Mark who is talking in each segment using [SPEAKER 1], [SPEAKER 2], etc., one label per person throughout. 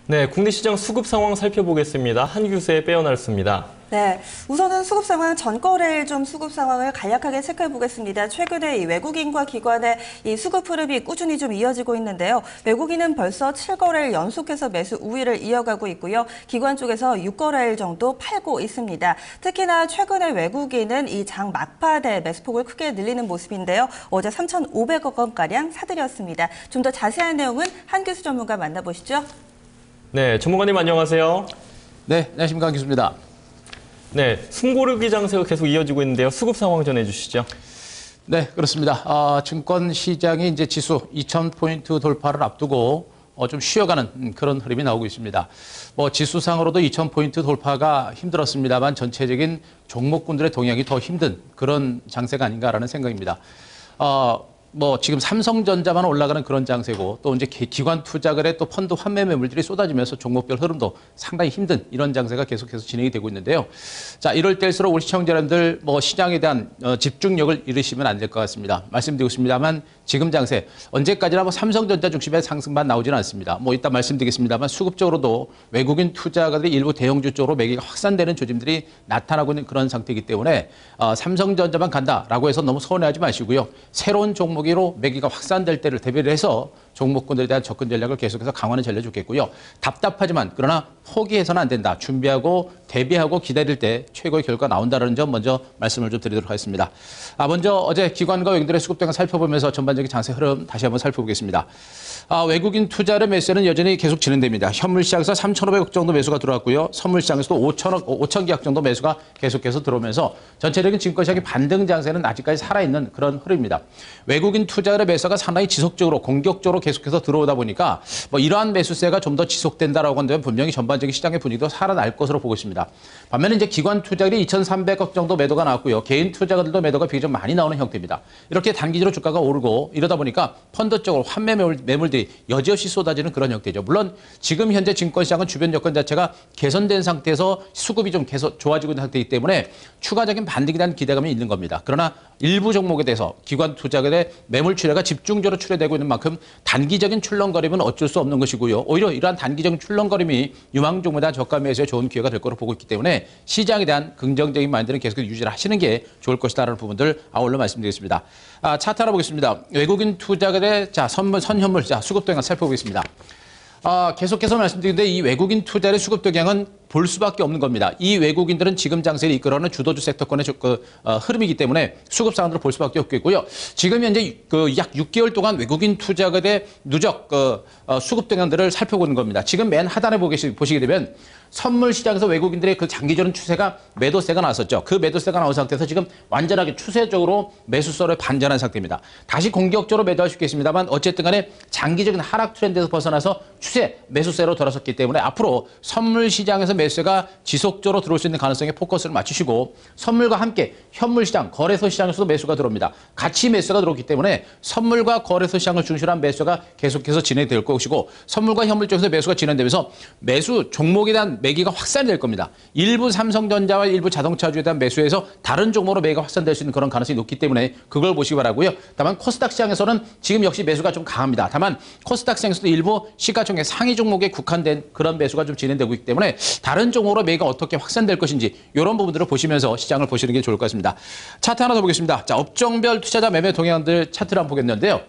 [SPEAKER 1] 네, 국내 시장 수급 상황 살펴보겠습니다. 한 교수의 빼어났습니다.
[SPEAKER 2] 네, 우선은 수급 상황, 전거래일 좀 수급 상황을 간략하게 체크해 보겠습니다. 최근에 이 외국인과 기관의 이 수급 흐름이 꾸준히 좀 이어지고 있는데요. 외국인은 벌써 7거래일 연속해서 매수 우위를 이어가고 있고요. 기관 쪽에서 6거래일 정도 팔고 있습니다. 특히나 최근에 외국인은 이 장 막판에 매수폭을 크게 늘리는 모습인데요. 어제 3,500억 원가량 사들였습니다. 좀 더 자세한 내용은 한 교수 전문가 만나보시죠.
[SPEAKER 1] 네, 전문가님 안녕하세요.
[SPEAKER 3] 네, 안녕하십니까, 한 교수입니다.
[SPEAKER 1] 네, 숨고르기 장세가 계속 이어지고 있는데요. 수급 상황 전해주시죠.
[SPEAKER 3] 네, 그렇습니다. 증권 시장이 이제 지수 2,000포인트 돌파를 앞두고 좀 쉬어가는 그런 흐름이 나오고 있습니다. 지수상으로도 2,000포인트 돌파가 힘들었습니다만 전체적인 종목군들의 동향이 더 힘든 그런 장세가 아닌가라는 생각입니다. 지금 삼성전자만 올라가는 그런 장세고 또 이제 기관 투자거래 또 펀드 환매 매물들이 쏟아지면서 종목별 흐름도 상당히 힘든 이런 장세가 계속해서 진행이 되고 있는데요. 자, 이럴 때일수록 우리 시청자 여러분들 시장에 대한 집중력을 잃으시면 안 될 것 같습니다. 말씀드리고 있습니다만 지금 장세 언제까지나 삼성전자 중심의 상승만 나오지는 않습니다. 이따 말씀드리겠습니다만 수급적으로도 외국인 투자가들이 일부 대형주 쪽으로 매기가 확산되는 조짐들이 나타나고 있는 그런 상태이기 때문에 삼성전자만 간다라고 해서 너무 서운해하지 마시고요. 새로운 종목으로 매기가 확산될 때를 대비를 해서 종목군들에 대한 접근 전략을 계속해서 강화하는 전략이 좋겠고요. 답답하지만 그러나 포기해서는 안 된다. 준비하고 대비하고 기다릴 때 최고의 결과가 나온다는 점 먼저 말씀을 좀 드리도록 하겠습니다. 먼저 어제 기관과 외국인들의 수급 동향 살펴보면서 전반적인 장세 흐름 다시 한번 살펴보겠습니다. 외국인 투자를 매수는 여전히 계속 진행됩니다. 현물시장에서 3,500억 정도 매수가 들어왔고요. 선물시장에서도 5천 계약 정도 매수가 계속해서 들어오면서 전체적인 증권시장의 반등 장세는 아직까지 살아있는 그런 흐름입니다. 외국인 투자의 매수가 상당히 지속적으로 공격적으로 계속해서 들어오다 보니까 이러한 매수세가 좀 더 지속된다라고 한다면 분명히 전반적인 시장의 분위기도 살아날 것으로 보고 있습니다. 반면에 이제 기관 투자들이 2,300억 정도 매도가 나왔고요. 개인 투자가들도 매도가 비교적 많이 나오는 형태입니다. 이렇게 단기적으로 주가가 오르고 이러다 보니까 펀드 쪽으로 환매 매물들이 여지없이 쏟아지는 그런 형태죠. 물론 지금 현재 증권시장은 주변 여건 자체가 개선된 상태에서 수급이 좀 계속 좋아지고 있는 상태이기 때문에 추가적인 반등에 대한 기대감이 있는 겁니다. 그러나 일부 종목에 대해서 기관 투자가들의 매물 출회가 집중적으로 출회되고 있는 만큼 단기적인 출렁거림은 어쩔 수 없는 것이고요. 오히려 이러한 단기적인 출렁거림이 유망 종목에 대한 저가 매수에 좋은 기회가 될 거로 보고 있기 때문에 시장에 대한 긍정적인 마인드는 계속 유지를 하시는 게 좋을 것이다라는 부분들 아울러 말씀드리겠습니다. 차트 알아보겠습니다. 외국인 투자가들의 선현물 수급 동향 살펴보겠습니다. 계속해서 말씀드리는데 이 외국인 투자의 수급 동향은 볼 수밖에 없는 겁니다. 이 외국인들은 지금 장세를 이끌어가는 주도주 섹터권의 흐름이기 때문에 수급 상황들을 볼 수밖에 없겠고요. 지금 현재 약 6개월 동안 외국인 투자가의 누적 수급 동향들을 살펴보는 겁니다. 지금 맨 하단에 보시게 되면 선물 시장에서 외국인들의 그 장기적인 추세가 매도세가 나왔었죠. 그 매도세가 나온 상태에서 지금 완전하게 추세적으로 매수세로 반전한 상태입니다. 다시 공격적으로 매도할 수 있겠습니다만 어쨌든 간에 장기적인 하락 트렌드에서 벗어나서 추세 매수세로 돌아섰기 때문에 앞으로 선물 시장에서 매수세가 지속적으로 들어올 수 있는 가능성에 포커스를 맞추시고 선물과 함께 현물 시장, 거래소 시장에서도 매수가 들어옵니다. 같이 매수가 들어오기 때문에 선물과 거래소 시장을 중심으로 한 매수가 계속해서 진행될 것이고 선물과 현물 쪽에서 매수가 진행되면서 매수 종목에 대한 매기가 확산될 겁니다. 일부 삼성전자와 일부 자동차주에 대한 매수에서 다른 종목으로 매기가 확산될 수 있는 그런 가능성이 높기 때문에 그걸 보시기 바라고요. 다만 코스닥 시장에서는 지금 역시 매수가 좀 강합니다. 다만 코스닥 시장에서도 일부 시가총액 상위 종목에 국한된 그런 매수가 좀 진행되고 있기 때문에 다른 종목으로 매기가 어떻게 확산될 것인지 이런 부분들을 보시면서 시장을 보시는 게 좋을 것 같습니다. 차트 하나 더 보겠습니다. 자, 업종별 투자자 매매 동향들 차트를 한번 보겠는데요.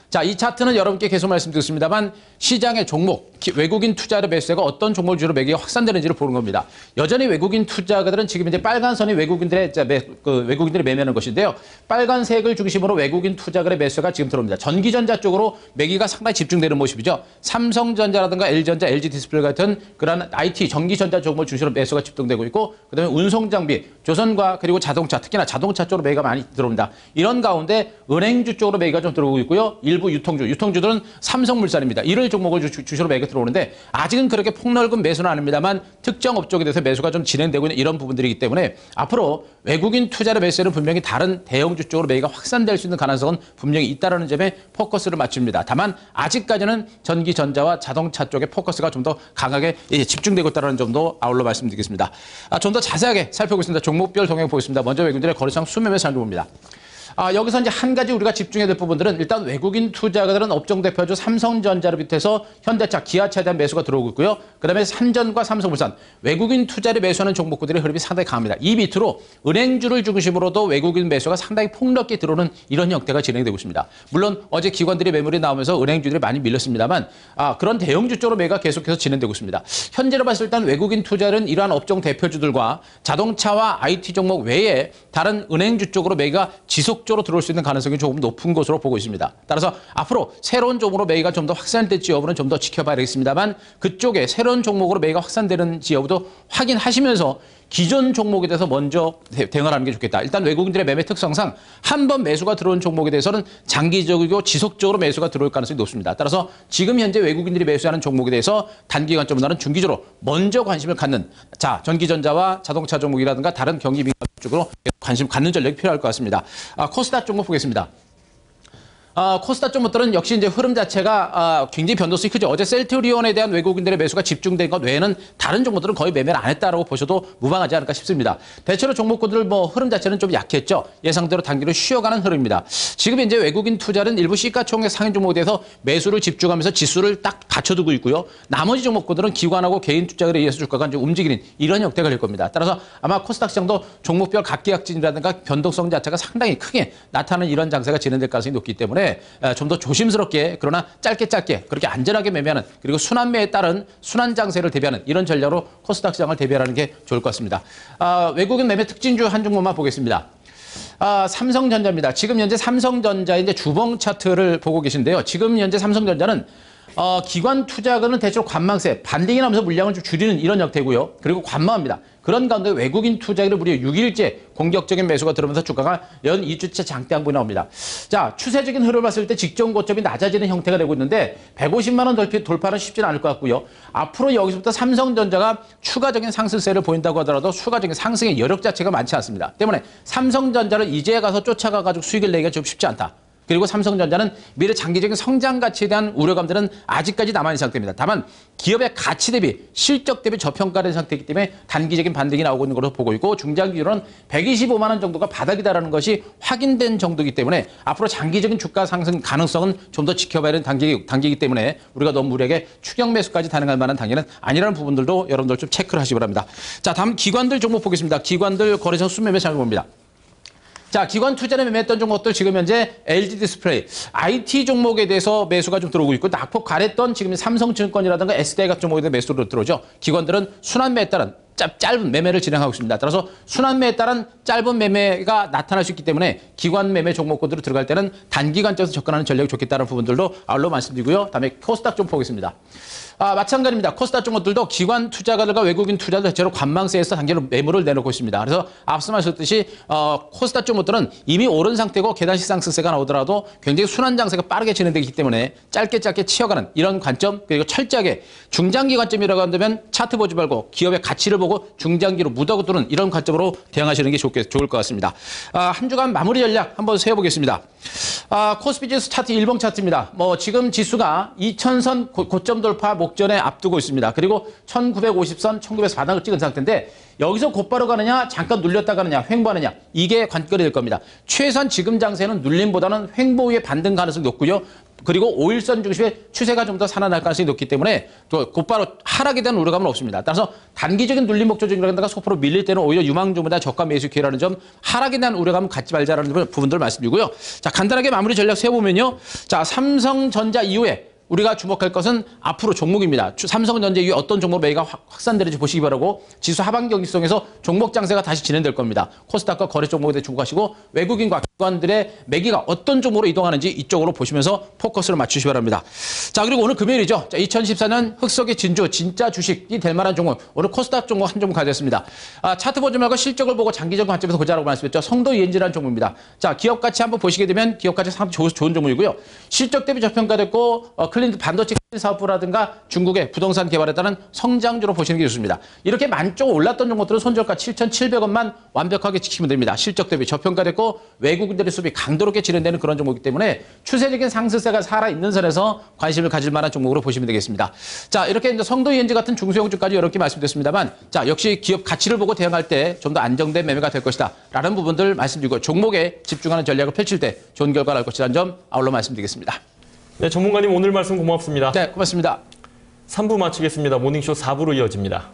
[SPEAKER 3] 자, 이 차트는 여러분께 계속 말씀드렸습니다만 시장의 종목, 외국인 투자자 매수세가 어떤 종목을 주로 매기가 확산되는지를 보는 겁니다. 여전히 외국인 투자가들은 지금 이제 빨간 선이 외국인들이 매매하는 것인데요. 빨간색을 중심으로 외국인 투자가의 매수가 지금 들어옵니다. 전기전자 쪽으로 매기가 상당히 집중되는 모습이죠. 삼성전자라든가 L전자, LG디스플레이 같은 그런 IT, 전기전자 종목을 중심으로 매수가 집중되고 있고 그다음에 운송장비, 조선과 그리고 자동차, 특히나 자동차 쪽으로 매기가 많이 들어옵니다. 이런 가운데 은행주 쪽으로 매기가 좀 들어오고 있고요. 일부 유통주들은 삼성물산입니다. 이를 종목을 주시로 매겨 들어오는데 아직은 그렇게 폭넓은 매수는 아닙니다만 특정 업종에 대해서 매수가 좀 진행되고 있는 이런 부분들이기 때문에 앞으로 외국인 투자의 매수는 분명히 다른 대형주 쪽으로 매기가 확산될 수 있는 가능성은 분명히 있다는 점에 포커스를 맞춥니다. 다만 아직까지는 전기, 전자와 자동차 쪽에 포커스가 좀 더 강하게 집중되고 있다는 점도 아울러 말씀드리겠습니다. 좀 더 자세하게 살펴보겠습니다. 종목별 동향 보겠습니다. 먼저 외국인들의 거래량 수매매 살펴봅니다. 여기서 이제 한 가지 우리가 집중해야 될 부분들은 일단 외국인 투자가들은 업종 대표주 삼성전자를 비롯해서 현대차, 기아차에 대한 매수가 들어오고 있고요. 그다음에 삼전과 삼성물산, 외국인 투자를 매수하는 종목군들의 흐름이 상당히 강합니다. 이 밑으로 은행주를 중심으로도 외국인 매수가 상당히 폭넓게 들어오는 이런 형태가 진행되고 있습니다. 물론 어제 기관들이 매물이 나오면서 은행주들이 많이 밀렸습니다만 그런 대형주 쪽으로 매가 계속해서 진행되고 있습니다. 현재로 봤을 때 외국인 투자는 이러한 업종 대표주들과 자동차와 IT 종목 외에 다른 은행주 쪽으로 매가 지속적으로 들어올 수 있는 가능성이 조금 높은 것으로 보고 있습니다. 따라서 앞으로 새로운 종목으로 매가 좀 더 확산될지 여부는 좀 더 지켜봐야 되겠습니다만 그쪽에 새로운 종목으로 매가 확산되는지 여부도 확인하시면서 기존 종목에 대해서 먼저 대응하는 게 좋겠다. 일단 외국인들의 매매 특성상 한 번 매수가 들어온 종목에 대해서는 장기적이고 지속적으로 매수가 들어올 가능성이 높습니다. 따라서 지금 현재 외국인들이 매수하는 종목에 대해서 단기간점보다는 중기적으로 먼저 관심을 갖는 전기전자와 자동차 종목이라든가 다른 경기 민감 쪽으로 관심 갖는 전략이 필요할 것 같습니다. 코스닥 종목 보겠습니다. 코스닥 종목들은 역시 이제 흐름 자체가 굉장히 변동성이 크죠. 어제 셀트리온에 대한 외국인들의 매수가 집중된 것 외에는 다른 종목들은 거의 매매를 안 했다라고 보셔도 무방하지 않을까 싶습니다. 대체로 종목군들 흐름 자체는 좀 약했죠. 예상대로 단기로 쉬어가는 흐름입니다. 지금 이제 외국인 투자는 일부 시가총액 상위 종목에 대해서 매수를 집중하면서 지수를 딱 받쳐두고 있고요. 나머지 종목군들은 기관하고 개인 투자에 의해서 주가가 이제 움직이는 이런 형태가 될 겁니다. 따라서 아마 코스닥 시장도 종목별 각기약진이라든가 변동성 자체가 상당히 크게 나타나는 이런 장세가 진행될 가능성이 높기 때문에 좀 더 조심스럽게 그러나 짧게 그렇게 안전하게 매매하는 그리고 순환매에 따른 순환 장세를 대비하는 이런 전략으로 코스닥 시장을 대비하는 게 좋을 것 같습니다. 외국인 매매 특징주 한 종목만 보겠습니다. 삼성전자입니다. 지금 현재 삼성전자의 이제 주봉 차트를 보고 계신데요. 지금 현재 삼성전자는 기관 투자가는 대체로 관망세, 반등이 나면서 물량을 좀 줄이는 이런 형태고요. 그리고 관망합니다. 그런 가운데 외국인 투자가를 무려 6일째 공격적인 매수가 들어오면서 주가가 연 2주째 장대 양봉이 나옵니다. 자, 추세적인 흐름을 봤을 때 직전 고점이 낮아지는 형태가 되고 있는데 150만 원 돌파는 쉽지는 않을 것 같고요. 앞으로 여기서부터 삼성전자가 추가적인 상승세를 보인다고 하더라도 추가적인 상승의 여력 자체가 많지 않습니다. 때문에 삼성전자를 이제 가서 쫓아가가지고 수익을 내기가 좀 쉽지 않다. 그리고 삼성전자는 미래 장기적인 성장 가치에 대한 우려감들은 아직까지 남아있는 상태입니다. 다만 기업의 가치 대비 실적 대비 저평가된 상태이기 때문에 단기적인 반등이 나오고 있는 것으로 보고 있고 중장기로는 125만 원 정도가 바닥이다라는 것이 확인된 정도이기 때문에 앞으로 장기적인 주가 상승 가능성은 좀 더 지켜봐야 되는 단계이기 때문에 우리가 너무 무리하게 추격 매수까지 단행할 만한 단계는 아니라는 부분들도 여러분들 좀 체크를 하시기 바랍니다. 자, 다음 기관들 종목 보겠습니다. 기관들 거래소 순매매 살펴봅니다. 자, 기관 투자를 매매했던 종목들 지금 현재 LG 디스플레이, IT 종목에 대해서 매수가 좀 들어오고 있고 낙폭 가랬던 지금 삼성증권이라든가 SDI 종목에 대한 매수로 들어오죠. 기관들은 순환매에 따른 짧은 매매를 진행하고 있습니다. 따라서 순환매에 따른 짧은 매매가 나타날 수 있기 때문에 기관 매매 종목군으로 들어갈 때는 단기간적으로 접근하는 전략이 좋겠다는 부분들도 아울러 말씀드리고요. 다음에 코스닥 좀 보겠습니다. 마찬가지입니다. 코스닥 종목들도 기관 투자가들과 외국인 투자들 대체로 관망세에서 단계로 매물을 내놓고 있습니다. 그래서 앞서 말씀드렸듯이 코스닥 종목들은 이미 오른 상태고 계단식 상승세가 나오더라도 굉장히 순환 장세가 빠르게 진행되기 때문에 짧게 치어가는 이런 관점 그리고 철저하게 중장기 관점이라고 한다면 차트 보지 말고 기업의 가치를 보고 중장기로 묻어두는 이런 관점으로 대응하시는 게 좋을 것 같습니다. 한 주간 마무리 전략 한번 세워보겠습니다. 코스피 지수 차트 1봉 차트입니다. 지금 지수가 2000선 고점 돌파 목전에 앞두고 있습니다. 그리고 1950선, 1900선 바닥을 찍은 상태인데 여기서 곧바로 가느냐, 잠깐 눌렸다 가느냐, 횡보하느냐 이게 관건이 될 겁니다. 최소한 지금 장세는 눌림보다는 횡보 후에 반등 가능성이 높고요. 그리고 5일선 중심의 추세가 좀 더 살아날 가능성이 높기 때문에 또 곧바로 하락에 대한 우려감은 없습니다. 따라서 단기적인 눌림 목적이라든가 소프로 밀릴 때는 오히려 유망주보다 저가 매수 기회라는 점, 하락에 대한 우려감은 갖지 말자라는 부분들 말씀드리고요. 자, 간단하게 마무리 전략 세워보면요. 자, 삼성전자 이후에 우리가 주목할 것은 앞으로 종목입니다. 삼성전자 이후에 어떤 종목 매매가 확산되는지 보시기 바라고 지수 하반 경직성에서 종목 장세가 다시 진행될 겁니다. 코스닥과 거래 종목에 대해 주목하시고 외국인과 기관들의 매기가 어떤 종목으로 이동하는지 이쪽으로 보시면서 포커스를 맞추시기 바랍니다. 자, 그리고 오늘 금요일이죠. 자, 2014년 흑석의 진주 진짜 주식이 될 만한 종목 오늘 코스닥 종목 한 종목 가졌습니다. 차트 보지 말고 실적을 보고 장기적 관점에서 보자라고 말씀드렸죠. 성도 ENG라는 종목입니다. 자, 기업 가치 한번 보시게 되면 기업 가치 참 좋은 종목이고요. 실적 대비 저평가됐고 히브리드 반도체 사업부라든가 중국의 부동산 개발에 따른 성장주로 보시는 게 좋습니다. 이렇게 만쪽 올랐던 종목들은 손절가 7,700원만 완벽하게 지키면 됩니다. 실적 대비 저평가됐고 외국인들의 수비 강도롭게 진행되는 그런 종목이기 때문에 추세적인 상승세가 살아있는 선에서 관심을 가질 만한 종목으로 보시면 되겠습니다. 자, 이렇게 이제 성도 ENG 같은 중소형주까지 여러 개 말씀드렸습니다만, 자, 역시 기업 가치를 보고 대응할 때 좀 더 안정된 매매가 될 것이다 라는 부분들 말씀드리고, 종목에 집중하는 전략을 펼칠 때 좋은 결과가 날 것이라는 점 아울러 말씀드리겠습니다.
[SPEAKER 1] 네, 전문가님 오늘 말씀 고맙습니다.
[SPEAKER 3] 네, 고맙습니다.
[SPEAKER 1] 3부 마치겠습니다. 모닝쇼 4부로 이어집니다.